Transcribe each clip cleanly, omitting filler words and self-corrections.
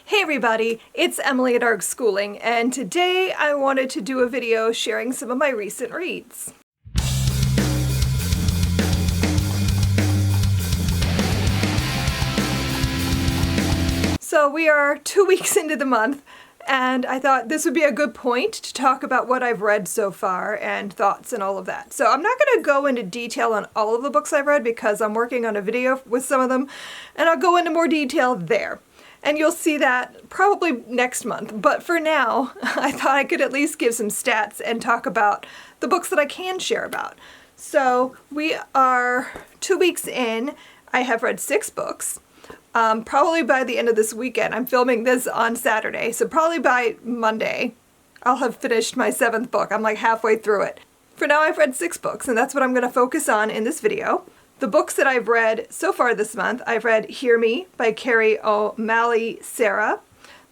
Hey everybody, it's Emily at Arg Schooling, and today I wanted to do a video sharing some of my recent reads. So we are 2 weeks into the month, and I thought this would be a good point to talk about what I've read so far and thoughts and all of that. So I'm not going to go into detail on all of the books I've read because I'm working on a video with some of them, and I'll go into more detail there. And you'll see that probably next month. But for now, I thought I could at least give some stats and talk about the books that I can share about. So we are 2 weeks in. I have read 6 books. Probably by the end of this weekend. I'm filming this on Saturday, so probably by Monday I'll have finished my 7th book. I'm like halfway through it. For now I've read 6 books, and that's what I'm going to focus on in this video. The books that I've read so far this month, I've read Hear Me by Carrie O'Malley Sarah.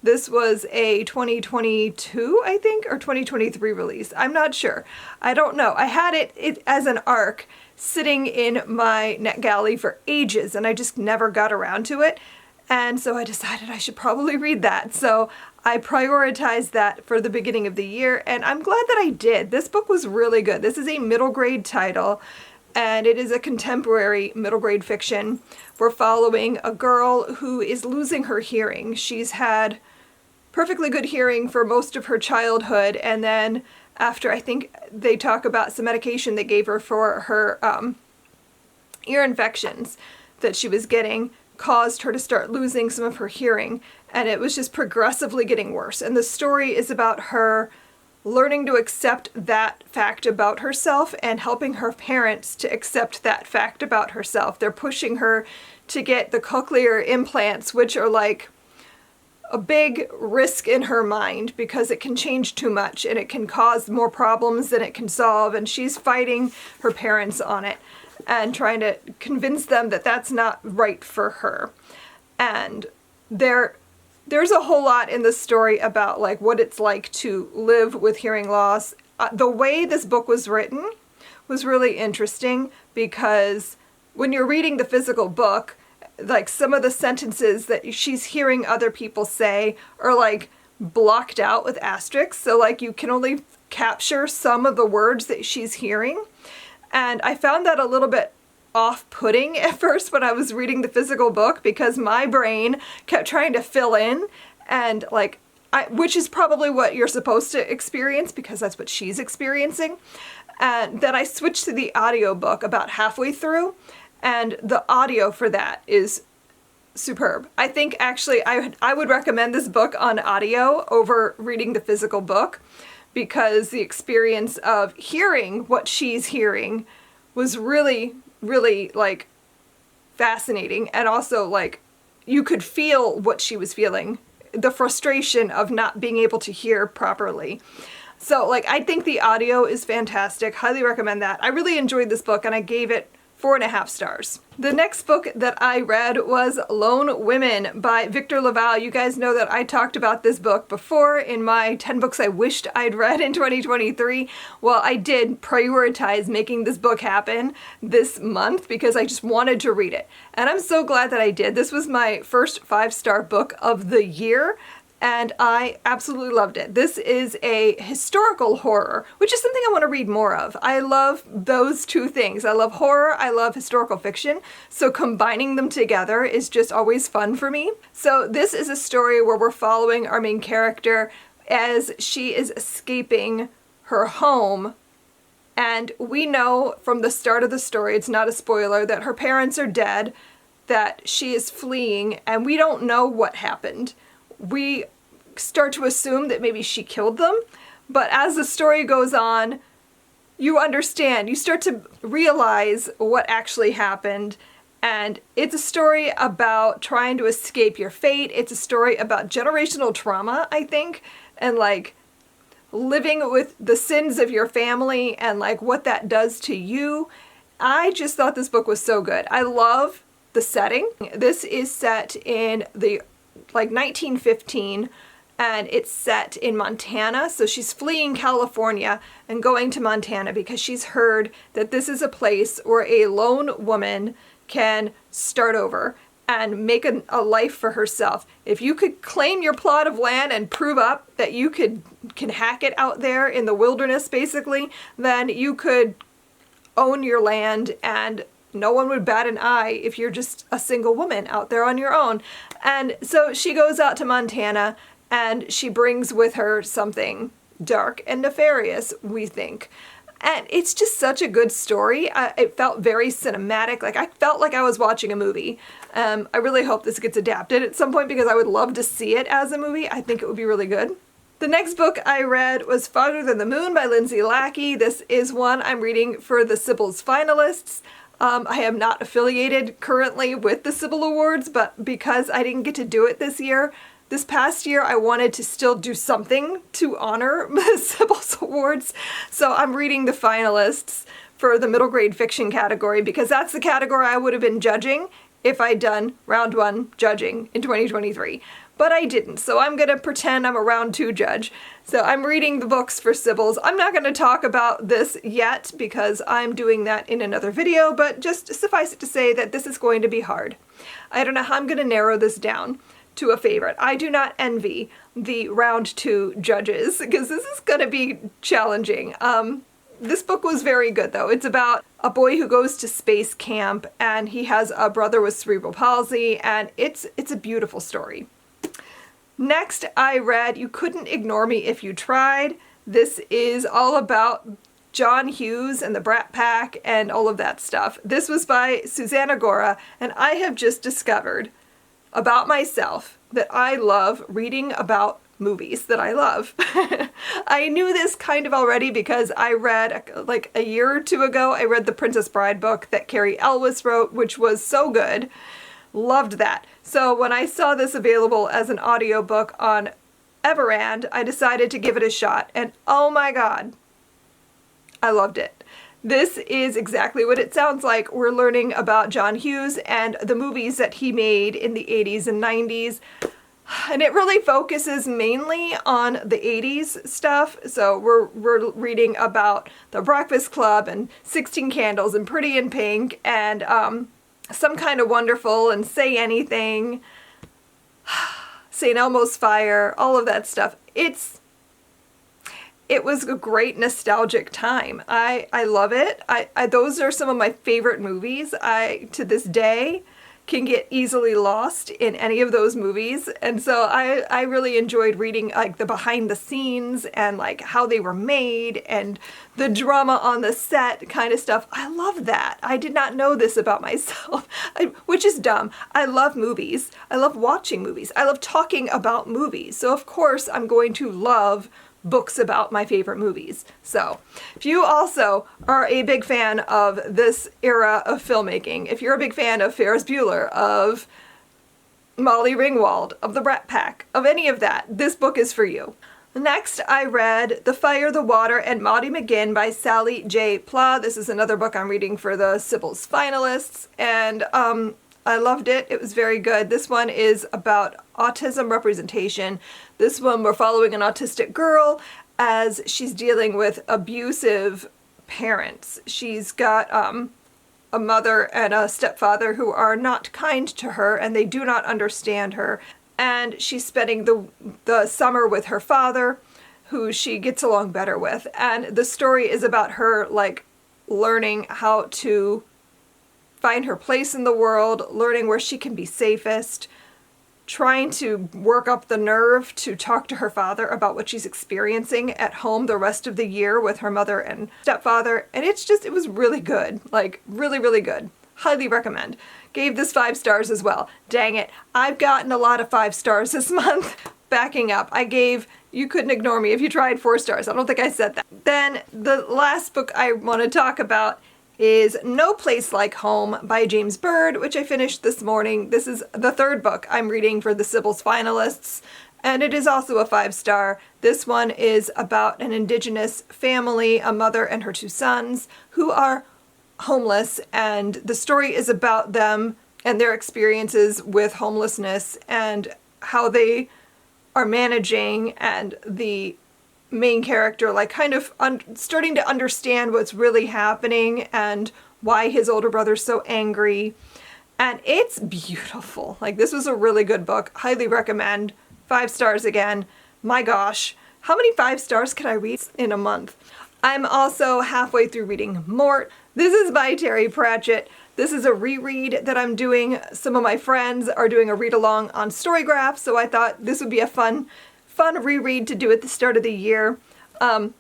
This was a 2022, I think, or 2023 release. I'm not sure. I don't know. I had it as an ARC sitting in my NetGalley for ages, and I just never got around to it. And so I decided I should probably read that. So I prioritized that for the beginning of the year, and I'm glad that I did. This book was really good. This is a middle grade title, and it is a contemporary middle grade fiction. We're following a girl who is losing her hearing. She's had perfectly good hearing for most of her childhood, and then after, I think they talk about some medication they gave her for her ear infections that she was getting, caused her to start losing some of her hearing, and it was just progressively getting worse. And the story is about her learning to accept that fact about herself and helping her parents to accept that fact about herself. They're pushing her to get the cochlear implants, which are like a big risk in her mind because it can change too much and it can cause more problems than it can solve, and she's fighting her parents on it and trying to convince them that that's not right for her. And there's a whole lot in this story about like what it's like to live with hearing loss. The way this book was written was really interesting because when you're reading the physical book, like some of the sentences that she's hearing other people say are like blocked out with asterisks. So like you can only capture some of the words that she's hearing. And I found that a little bit off-putting at first when I was reading the physical book because my brain kept trying to fill in, and like which is probably what you're supposed to experience because that's what she's experiencing. And then I switched to the audiobook about halfway through, and the audio for that is superb. I think actually I would recommend this book on audio over reading the physical book because the experience of hearing what she's hearing was really like fascinating, and also like you could feel what she was feeling, the frustration of not being able to hear properly. So like I think the audio is fantastic. Highly recommend that. I really enjoyed this book and I gave it 4.5 stars. The next book that I read was Lone Women by Victor LaValle. You guys know that I talked about this book before in my 10 books I wished I'd read in 2023. Well, I did prioritize making this book happen this month because I just wanted to read it. And I'm so glad that I did. This was my first 5-star book of the year, and I absolutely loved it. This is a historical horror, which is something I want to read more of. I love those two things. I love horror, I love historical fiction, so combining them together is just always fun for me. So this is a story where we're following our main character as she is escaping her home, and we know from the start of the story, it's not a spoiler, that her parents are dead, that she is fleeing, and we don't know what happened. We start to assume that maybe she killed them, but as the story goes on, you understand, you start to realize what actually happened, and it's a story about trying to escape your fate. It's a story about generational trauma, I think, and like living with the sins of your family and like what that does to you. I just thought this book was so good. I love the setting. This is set in the like 1915, and it's set in Montana. So she's fleeing California and going to Montana because she's heard that this is a place where a lone woman can start over and make a life for herself. If you could claim your plot of land and prove up that you can hack it out there in the wilderness, basically, then you could own your land and no one would bat an eye if you're just a single woman out there on your own. And so she goes out to Montana and she brings with her something dark and nefarious, we think. And it's just such a good story. It felt very cinematic. Like, I felt like I was watching a movie. I really hope this gets adapted at some point because I would love to see it as a movie. I think it would be really good. The next book I read was Farther Than the Moon by Lindsay Lackey. This is one I'm reading for the Sybil's finalists. I am not affiliated currently with the Sybil Awards, but because I didn't get to do it this past year, I wanted to still do something to honor the Sybil's Awards. So I'm reading the finalists for the middle grade fiction category because that's the category I would have been judging if I'd done round 1 judging in 2023. But I didn't, so I'm going to pretend I'm a round 2 judge. So I'm reading the books for Sybil's. I'm not going to talk about this yet because I'm doing that in another video, but just suffice it to say that this is going to be hard. I don't know how I'm going to narrow this down to a favorite. I do not envy the round 2 judges because this is going to be challenging. This book was very good though. It's about a boy who goes to space camp and he has a brother with cerebral palsy, and it's a beautiful story. Next, I read You Couldn't Ignore Me If You Tried. This is all about John Hughes and the Brat Pack and all of that stuff. This was by Susanna Gora, and I have just discovered about myself that I love reading about movies that I love. I knew this kind of already because I read, like a year or two ago, I read the Princess Bride book that Carrie Elwes wrote, which was so good. Loved that. So when I saw this available as an audiobook on Everand, I decided to give it a shot, and oh my god, I loved it. This is exactly what it sounds like. We're learning about John Hughes and the movies that he made in the 80s and 90s. And it really focuses mainly on the 80s stuff. So we're reading about The Breakfast Club and 16 Candles and Pretty in Pink and Some Kind of Wonderful and Say Anything, St. Elmo's Fire, all of that stuff. It was a great nostalgic time. I love it. Those are some of my favorite movies. I, to this day, can get easily lost in any of those movies. And so I really enjoyed reading like the behind the scenes and like how they were made and the drama on the set kind of stuff. I love that. I did not know this about myself, which is dumb. I love movies. I love watching movies. I love talking about movies. So of course I'm going to love books about my favorite movies. So if you also are a big fan of this era of filmmaking, if you're a big fan of Ferris Bueller, of Molly Ringwald, of the Brat Pack, of any of that, this book is for you. Next, I read The Fire, the Water, and Maudie McGinn by Sally J. Pla. This is another book I'm reading for the Sybil's finalists, and I loved it. It was very good. This one is about autism representation. This one we're following an autistic girl as she's dealing with abusive parents. She's got a mother and a stepfather who are not kind to her and they do not understand her. And she's spending the summer with her father, who she gets along better with. And the story is about her like learning how to find her place in the world, learning where she can be safest, trying to work up the nerve to talk to her father about what she's experiencing at home the rest of the year with her mother and stepfather. And it was really good. Like, really, really good. Highly recommend. Gave this 5 stars as well. Dang it. I've gotten a lot of 5 stars this month. Backing up, I gave You Couldn't Ignore Me If You Tried 4 stars. I don't think I said that. Then the last book I want to talk about is No Place Like Home by James Bird, which I finished this morning. This is the 3rd book I'm reading for the Sybil's finalists, and it is also a 5-star. This one is about an indigenous family, a mother and her 2 sons, who are homeless, and the story is about them and their experiences with homelessness and how they are managing, and the main character like kind of starting to understand what's really happening and why his older brother's so angry. and it's beautiful. Like, this was a really good book. Highly recommend. 5 stars again. My gosh, how many 5 stars can I read in a month? I'm also halfway through reading Mort. This is by Terry Pratchett. This is a reread that I'm doing. Some of my friends are doing a read-along on Storygraph, so I thought this would be a fun reread to do at the start of the year.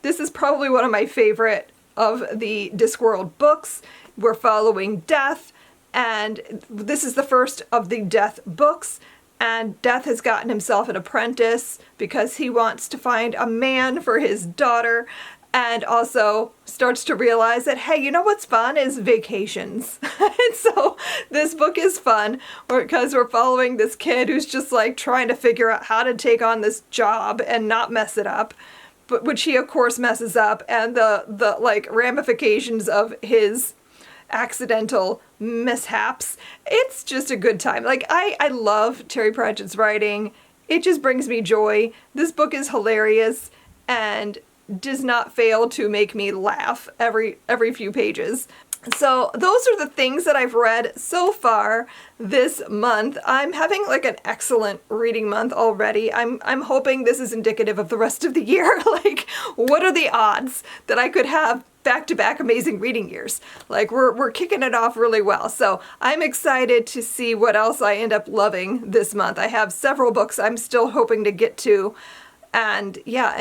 This is probably one of my favorite of the Discworld books. We're following Death, and this is the first of the Death books. And Death has gotten himself an apprentice because he wants to find a man for his daughter, and also starts to realize that, hey, you know what's fun is vacations. And so this book is fun because we're following this kid who's just like trying to figure out how to take on this job and not mess it up, but which he of course messes up, and the like ramifications of his accidental mishaps. It's just a good time. Like, I love Terry Pratchett's writing. It just brings me joy. This book is hilarious and does not fail to make me laugh every few pages. So those are the things that I've read so far this month. I'm having like an excellent reading month already. I'm hoping this is indicative of the rest of the year. Like, what are the odds that I could have back-to-back amazing reading years? Like, we're kicking it off really well. So I'm excited to see what else I end up loving this month. I have several books I'm still hoping to get to, and yeah,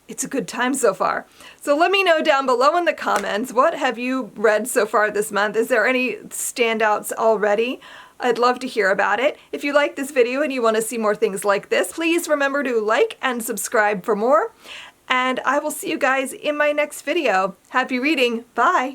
it's a good time so far. So let me know down below in the comments, what have you read so far this month? Is there any standouts already? I'd love to hear about it. If you like this video and you want to see more things like this, please remember to like and subscribe for more. And I will see you guys in my next video. Happy reading. Bye.